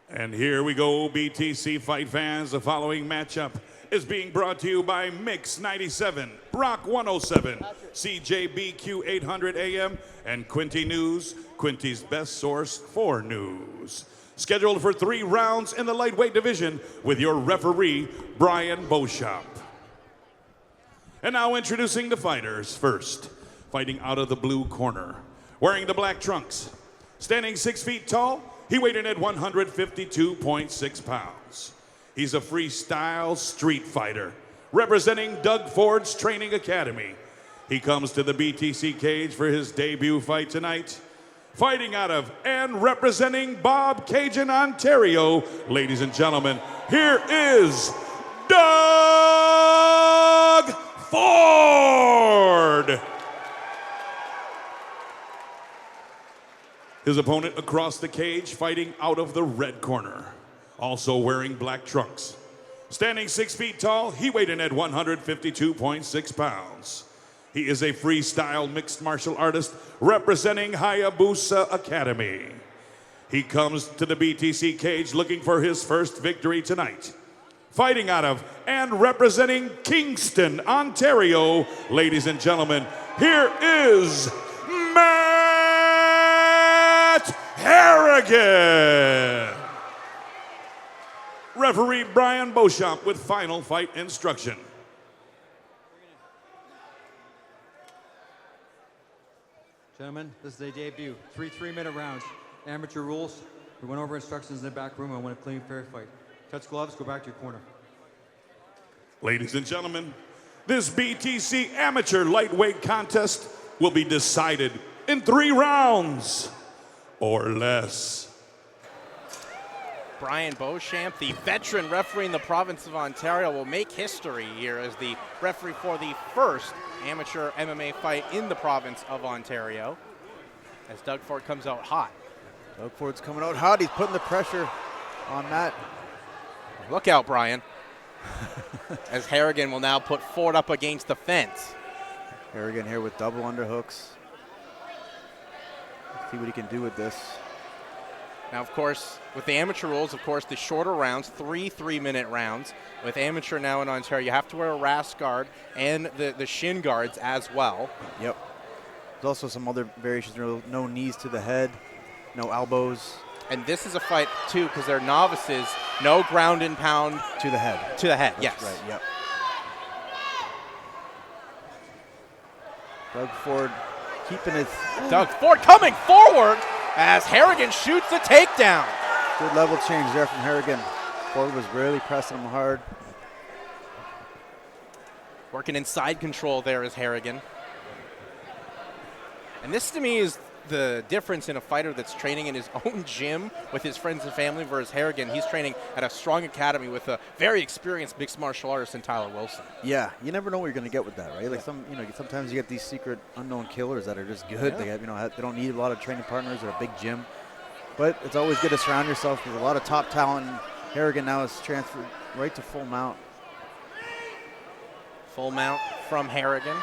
And here we go, BTC fight fans. The following matchup is being brought to you by Mix 97, Brock 107, CJBQ 800 AM, and Quinty News, Quinty's best source for news. Scheduled for 3 rounds in the lightweight division with your referee, Brian Beauchamp. And now introducing the fighters. First, fighting out of the blue corner, wearing the black trunks, standing 6 feet tall, he weighed in at 152.6 pounds. He's a freestyle street fighter, representing Doug Ford's Training Academy. He comes to the BTC cage for his debut fight tonight. Fighting out of and representing Bob Cajun, Ontario, ladies and gentlemen, here is Doug Ford. His opponent across the cage, fighting out of the red corner, also wearing black trunks. Standing 6 feet tall, he weighed in at 152.6 pounds. He is a freestyle mixed martial artist representing Hayabusa Academy. He comes to the BTC cage looking for his first victory tonight. Fighting out of and representing Kingston, Ontario, ladies and gentlemen, here is Harrigan. Referee Brian Beauchamp with final fight instruction. Gentlemen, this is a debut. 3 3-minute rounds. Amateur rules. We went over instructions in the back room. I want a clean, fair fight. Touch gloves, go back to your corner. Ladies and gentlemen, this BTC amateur lightweight contest will be decided in 3 rounds or less. Brian Beauchamp, the veteran referee in the province of Ontario, will make history here as the referee for the first amateur MMA fight in the province of Ontario, as Doug Ford comes out hot. Doug Ford's coming out hot. He's putting the pressure on Matt. Look out, Brian. As Harrigan will now put Ford up against the fence. Harrigan here with double underhooks. Let's see what he can do with this. Now, of course, with the amateur rules, of course, the shorter rounds, 3 3-minute rounds. With amateur now in Ontario, you have to wear a rask guard and the shin guards as well. Yep. There's also some other variations. No knees to the head, no elbows. And this is a fight, too, because they're novices. No ground and pound. To the head. To the head, That's yes. right, yep. Doug Ford keeping his... Doug Ford coming forward as Harrigan shoots a takedown. Good level change there from Harrigan. Ford was really pressing him hard. Working in side control there is Harrigan. And this, to me, is the difference in a fighter that's training in his own gym with his friends and family versus Harrigan. He's training at a strong academy with a very experienced mixed martial artist in Tyler Wilson. Yeah, you never know what you're going to get with that, right? Like sometimes you get these secret unknown killers that are just good. Yeah. They have, they don't need a lot of training partners or a big gym. But it's always good to surround yourself with a lot of top talent. Harrigan now is transferred right to full mount. Full mount from Harrigan.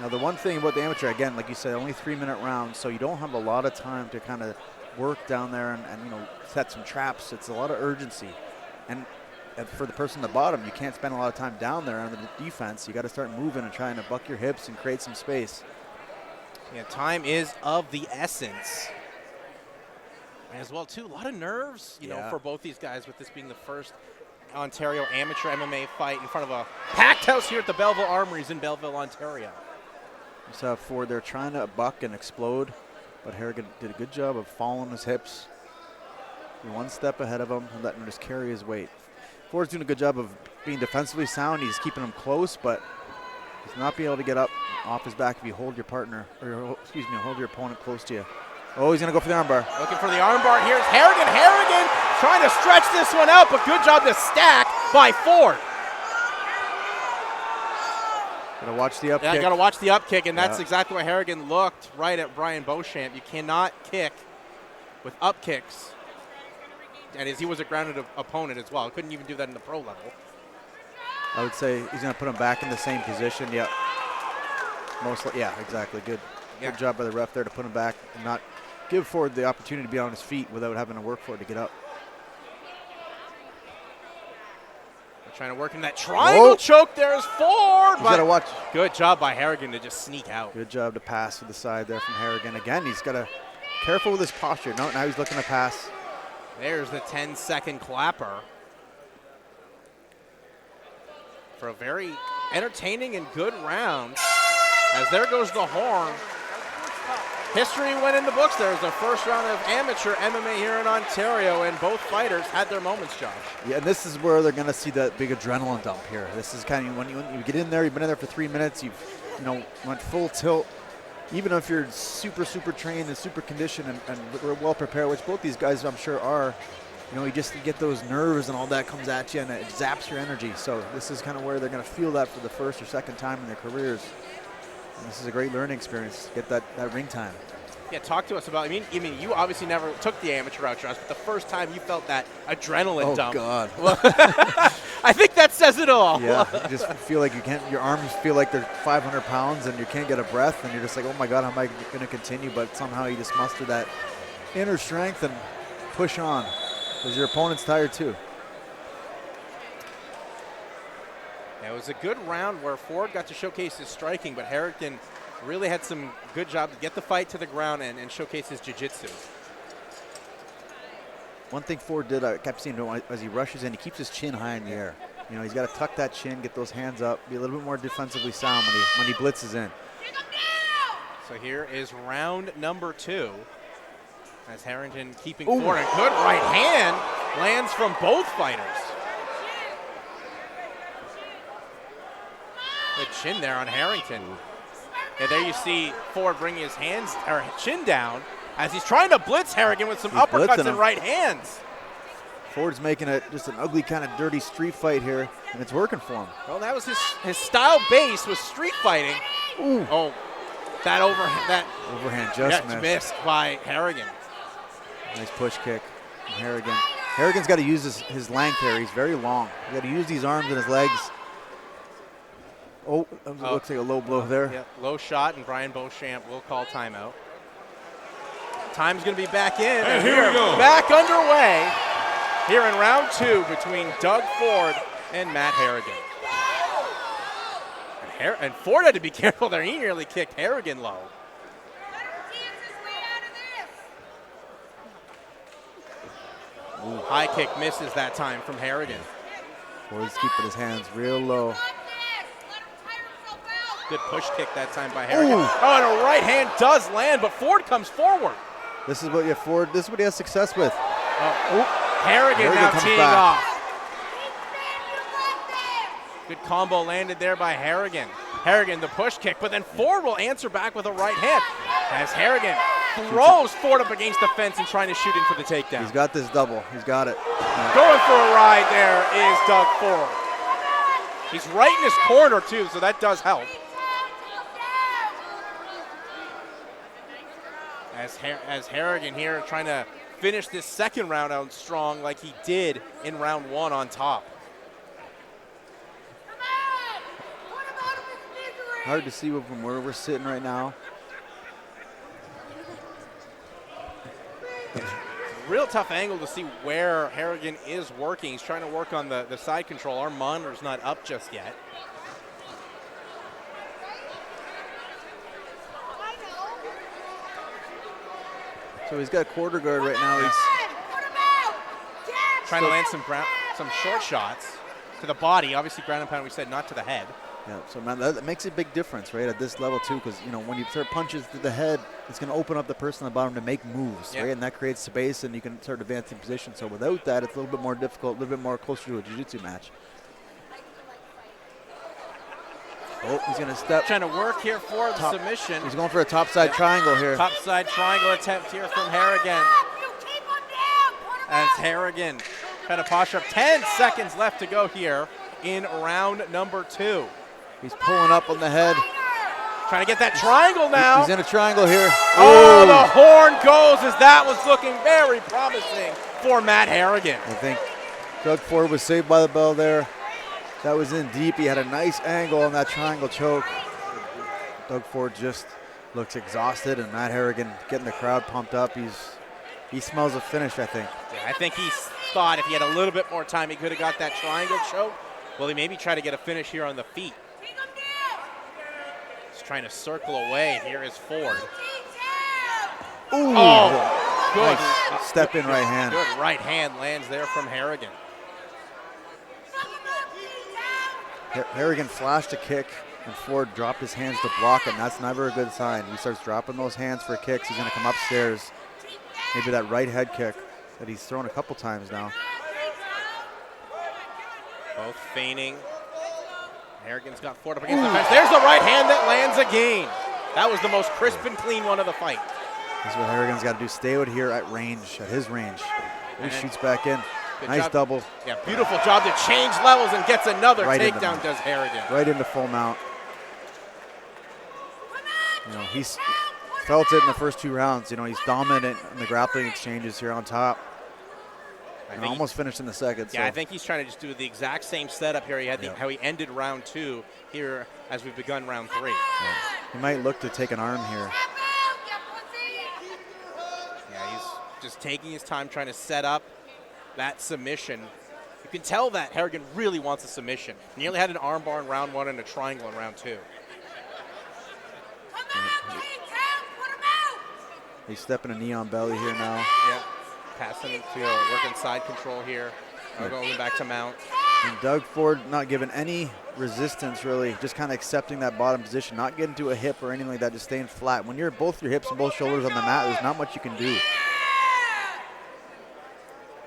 Now, the one thing about the amateur, again, like you said, only 3-minute rounds, so you don't have a lot of time to kind of work down there and set some traps. It's a lot of urgency. And for the person at the bottom, you can't spend a lot of time down there on the defense. You got to start moving and trying to buck your hips and create some space. Yeah, time is of the essence. And as well, too, a lot of nerves, you know, for both these guys, with this being the first Ontario amateur MMA fight in front of a packed house here at the Belleville Armouries in Belleville, Ontario. You saw Ford there trying to buck and explode, but Harrigan did a good job of following his hips. One step ahead of him and letting him just carry his weight. Ford's doing a good job of being defensively sound. He's keeping him close, but he's not being able to get up off his back if you hold your partner, or excuse me, hold your opponent close to you. Oh, he's going to go for the armbar. Looking for the armbar. Here's Harrigan. Harrigan trying to stretch this one out, but good job to stack by Ford. Gotta watch the up kick. Yeah, gotta watch the up kick, and that's exactly why Harrigan looked right at Brian Beauchamp. You cannot kick with up kicks. And as he was a grounded opponent as well. Couldn't even do that in the pro level. I would say he's gonna put him back in the same position. Yep. Mostly, yeah, exactly. Good job by the ref there to put him back and not give Ford the opportunity to be on his feet without having to work for it to get up. They're trying to work in that triangle choke. There's Ford. He's got to watch. Good job by Harrigan to just sneak out. Good job to pass to the side there from Harrigan. Again, he's got to careful with his posture. No, now he's looking to pass. There's the 10-second clapper for a very entertaining and good round. As there goes the horn. History went in the books. There's the first round of amateur MMA here in Ontario, and both fighters had their moments, Josh. Yeah, and this is where they're going to see that big adrenaline dump here. This is kind of when you get in there, you've been in there for 3 minutes, you've went full tilt. Even if you're super trained and super conditioned and well prepared, which both these guys I'm sure are, you just get those nerves and all that comes at you and it zaps your energy. So this is kind of where they're going to feel that for the first or second time in their careers. And this is a great learning experience to get that ring time. Yeah, talk to us about. I mean, you obviously never took the amateur route, Josh, but the first time you felt that adrenaline dump. Oh God! Well, I think that says it all. Yeah, you just feel like you can't. Your arms feel like they're 500 pounds, and you can't get a breath, and you're just like, oh my God, how am I going to continue? But somehow you just muster that inner strength and push on, because your opponent's tired too. Yeah, it was a good round where Ford got to showcase his striking, but Harrigan really had some good job to get the fight to the ground and showcase his jiu-jitsu. One thing Ford did, I kept seeing him as he rushes in, he keeps his chin high in the air. He's got to tuck that chin, get those hands up, be a little bit more defensively sound when he blitzes in. So here is round number 2. As Harrigan keeping Ford. A good right hand lands from both fighters. Good chin there on Harrington. And there you see Ford bringing his chin down as he's trying to blitz Harrigan with some uppercuts and right hands. Ford's making it just an ugly kind of dirty street fight here, and it's working for him. Well, that was his style base was street fighting. Ooh. Oh, that overhand just missed by Harrigan. Nice push kick from Harrigan. Harrigan's got to use his length here. He's very long. He's got to use these arms and his legs. Oh, that looks like a low blow there. Yeah, low shot, and Brian Beauchamp will call timeout. Time's going to be back in. And here we go. Back underway here in round 2 between Doug Ford and Matt Harrigan. And Ford had to be careful there. He nearly kicked Harrigan low. Ooh, high kick misses that time from Harrigan. Ford's keeping his hands real low. Good push kick that time by Harrigan. Oh, and a right hand does land, but Ford comes forward. This is what This is what he has success with. Harrigan now teeing off. Good combo landed there by Harrigan. Harrigan the push kick, but then Ford will answer back with a right hand as Harrigan throws Ford up against the fence and trying to shoot in for the takedown. He's got this double. He's got it. Going for a ride there is Doug Ford. He's right in his corner too, so that does help. As Harrigan here trying to finish this second round out strong like he did in round 1 on top. Hard to see from where we're sitting right now. Real tough angle to see where Harrigan is working. He's trying to work on the side control. Our monitor's not up just yet. So he's got quarter guard right now. He's trying to land some short shots to the body. Obviously, ground and pound, we said not to the head. Yeah, so man, that makes a big difference, right, at this level too, because when you start punches to the head, it's going to open up the person on the bottom to make moves, right, and that creates space, and you can start advancing position. So without that, it's a little bit more difficult, a little bit more closer to a jiu-jitsu match. Oh, he's going to step. Trying to work here for the submission. He's going for a topside triangle here. Topside triangle attempt here from Harrigan. As Harrigan trying to posture up. 10 seconds left to go here in round number 2. He's pulling up on the head. Trying to get that triangle now. He's in a triangle here. Oh, the horn goes as that was looking very promising for Matt Harrigan. I think Doug Ford was saved by the bell there. That was in deep. He had a nice angle on that triangle choke. Doug Ford just looks exhausted, and Matt Harrigan getting the crowd pumped up. He smells a finish, I think. Yeah, I think he thought if he had a little bit more time, he could have got that triangle choke. Well, he maybe try to get a finish here on the feet. He's trying to circle away. Here is Ford. Ooh, oh, good. Nice step in right hand. Good right hand lands there from Harrigan. Harrigan flashed a kick, and Ford dropped his hands to block it, and that's never a good sign. He starts dropping those hands for kicks. He's going to come upstairs. Maybe that right head kick that he's thrown a couple times now. Both feigning. Harrigan's got Ford up against the fence. There's the right hand that lands again. That was the most crisp and clean one of the fight. This is what Harrigan's got to do. Stay out here at range, at his range. He shoots back in. Nice job. double. Yeah, beautiful job to change levels and gets another Right takedown, does Harrigan. Right into full mount. You know, he's felt it in the first 2 rounds. You know, he's dominant in the grappling exchanges here on top. And almost finished in the second. Yeah, so. I think he's trying to just do the exact same setup here. He had how he ended round 2 here as we've begun round 3. Yeah. He might look to take an arm here. Yeah, he's just taking his time trying to set up that submission. You can tell that Harrigan really wants a submission. Nearly had an arm bar in round 1 and a triangle in round 2. He's stepping a knee on belly here now. Yeah, passing to working side control here. Going back to mount. And Doug Ford not giving any resistance really, just kind of accepting that bottom position, not getting to a hip or anything like that, just staying flat. When you're both your hips and both shoulders on the mat, there's not much you can do.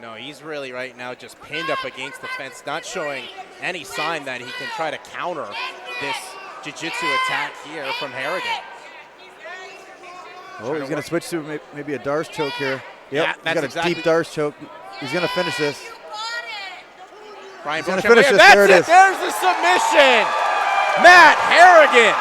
No, he's really right now just pinned up against the fence, not showing any sign that he can try to counter this jiu-jitsu attack here from Harrigan. Oh, he's going to switch to maybe a Darce choke here. Yep, Yeah, he's got exactly. a deep Darce choke. He's going to finish this. Brian He's going to Beauchamp, finish this. that's There it is. There's the submission. Matt Harrigan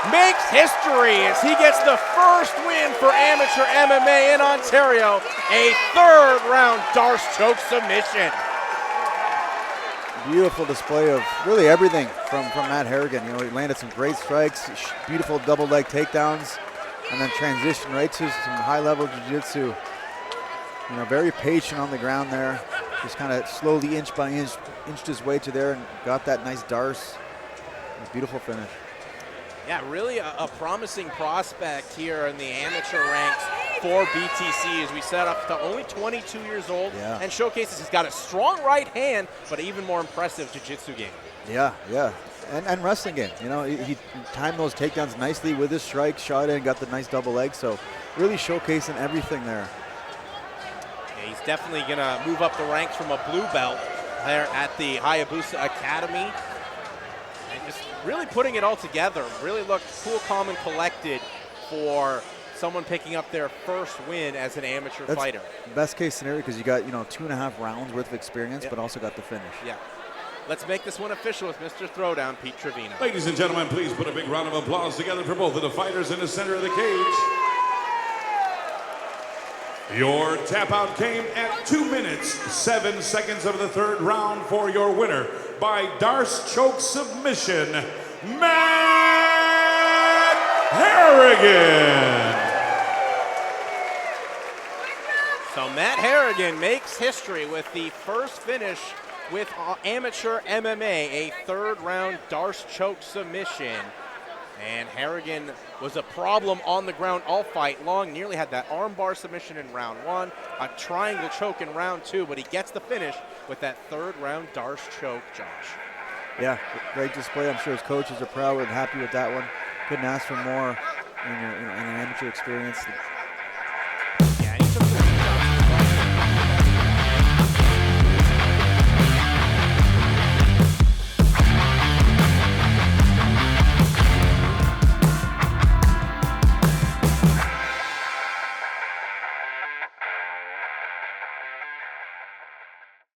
makes history as he gets the first win for amateur MMA in Ontario, a 3rd round Darce choke submission. Beautiful display of really everything from Matt Harrigan. You know, he landed some great strikes, beautiful double leg takedowns, and then transitioned right to some high-level jiu-jitsu. You know, very patient on the ground there. Just kind of slowly, inch by inch, inched his way to there and got that nice Darce. A beautiful finish. Yeah, really a promising prospect here in the amateur ranks for BTC as we set up to only 22 years old and showcases he's got a strong right hand, but even more impressive jiu-jitsu game. Yeah, yeah. And wrestling game. You know, he timed those takedowns nicely with his strike, shot in, got the nice double leg. So really showcasing everything there. Yeah, he's definitely going to move up the ranks from a blue belt there at the Hayabusa Academy. And just really putting it all together. Really looked cool, calm, and collected for someone picking up their first win as an amateur fighter. Best case scenario because you got, you know, 2.5 rounds worth of experience, but also got the finish. Yeah. Let's make this one official with Mr. Throwdown, Pete Trevino. Ladies and gentlemen, please put a big round of applause together for both of the fighters in the center of the cage. Your tap out came at 2 minutes, 7 seconds of the 3rd round for your winner by Darce choke submission, Matt Harrigan. So Matt Harrigan makes history with the first finish with amateur MMA, a 3rd round Darce choke submission. And Harrigan was a problem on the ground all fight long. Nearly had that armbar submission in round 1, a triangle choke in round 2, but he gets the finish with that 3rd round Darce choke, Josh. Yeah, great display. I'm sure his coaches are proud and happy with that one. Couldn't ask for more in an amateur experience.